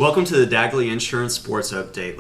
Welcome to the Dagley Insurance Sports Update.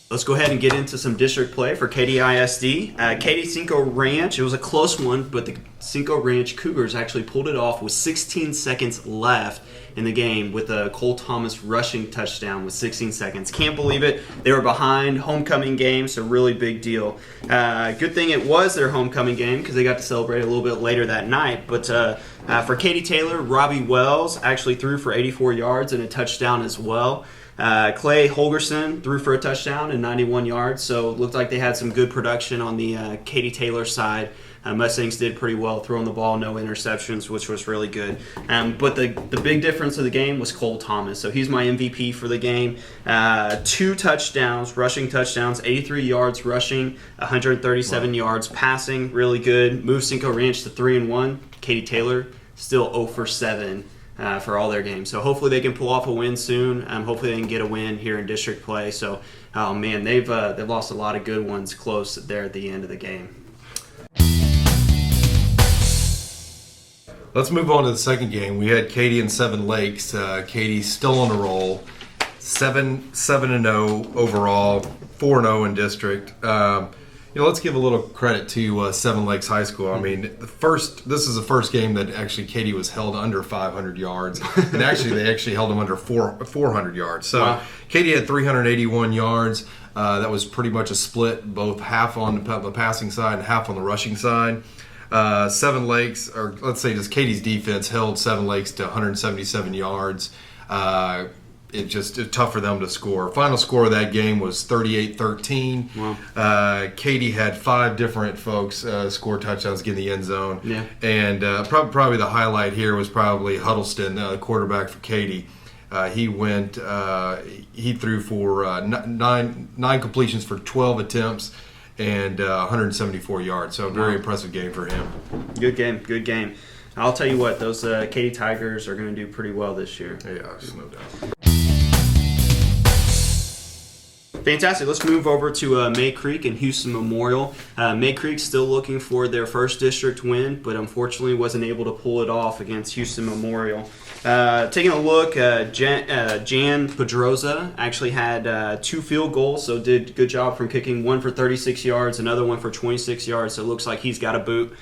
Let's go ahead and get into some district play for KISD. Katy Cinco Ranch, it was a close one, but the Cinco Ranch Cougars actually pulled it off with 16 seconds left in the game with a Cole Thomas rushing touchdown with 16 seconds. Can't believe it. They were behind, homecoming game, so really big deal. Good thing it was their homecoming game because they got to celebrate a little bit later that night. But for Katie Taylor, Robbie Wells actually threw for 84 yards and a touchdown as well. Clay Holgerson threw for a touchdown and 91 yards, so it looked like they had some good production on the Katie Taylor side. Mustangs did pretty well throwing the ball, no interceptions, which was really good. But the big difference of the game was Cole Thomas, so he's my MVP for the game. 2 touchdowns, rushing touchdowns, 83 yards rushing, 137 yards passing, really good. Moved Cinco Ranch to 3-1. Katie Taylor still 0 for 7. For all their games. So hopefully they can pull off a win soon. Hopefully they can get a win here in district play. So, oh man, they've lost a lot of good ones close there at the end of the game. Let's move on to the second game. We had Katy and Seven Lakes. Katy still on the roll, 7-0 overall, 4-0 in district. Let's give a little credit to Seven Lakes High School. I mean, this is the first game that actually Katy was held under 500 yards, and they held them under 400 yards. So wow. Katy had 381 yards. That was pretty much a split, both half on the passing side and half on the rushing side. Seven Lakes, or let's say just Katy's defense, held Seven Lakes to 177 yards. It's tough for them to score. Final score of that game was 38-13. Wow. Katy had 5 different folks score touchdowns, get in the end zone. Yeah. And probably the highlight here was probably Huddleston, the quarterback for Katy. He threw for 9 completions for 12 attempts and 174 yards. So a very impressive game for him. Good game. I'll tell you what, those Katy Tigers are going to do pretty well this year. Yeah, no doubt. Fantastic. Let's move over to May Creek and Houston Memorial. May Creek still looking for their first district win, but unfortunately wasn't able to pull it off against Houston Memorial. Taking a look, Jan Pedroza actually had 2 field goals, so did a good job from kicking, one for 36 yards, another one for 26 yards, so it looks like he's got a boot.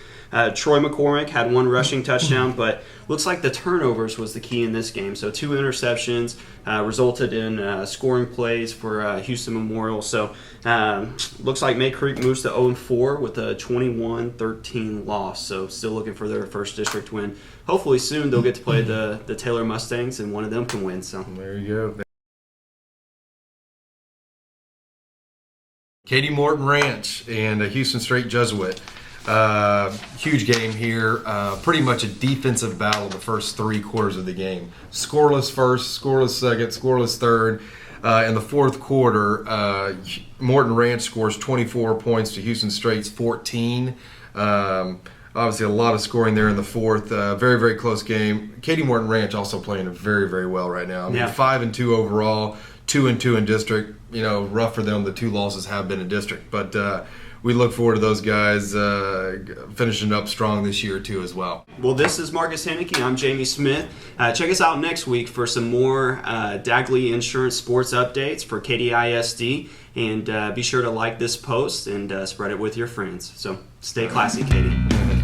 Troy McCormick had 1 rushing touchdown, but looks like the turnovers was the key in this game. So 2 interceptions resulted in scoring plays for Houston Memorial. So looks like May Creek moves to 0-4 with a 21-13 loss. So still looking for their first district win. Hopefully soon they'll get to play the Taylor Mustangs and one of them can win. So there you go. Katy Morton Ranch and Houston Straight Jesuit. Huge game here. Pretty much a defensive battle the first 3 quarters of the game. Scoreless first, scoreless second, scoreless third. In the fourth quarter, Morton Ranch scores 24 points to Houston Straight's 14. Obviously a lot of scoring there in the fourth. Very, very close game. Katy Morton Ranch also playing very, very well right now. I mean, 5-2 overall, 2-2 in district. Rough for them. The 2 losses have been in district. But we look forward to those guys finishing up strong this year, too, as well. Well, this is Marcus Henneke. I'm Jamie Smith. Check us out next week for some more Dagley Insurance Sports updates for KDISD. And be sure to like this post and spread it with your friends. So stay classy, Katy.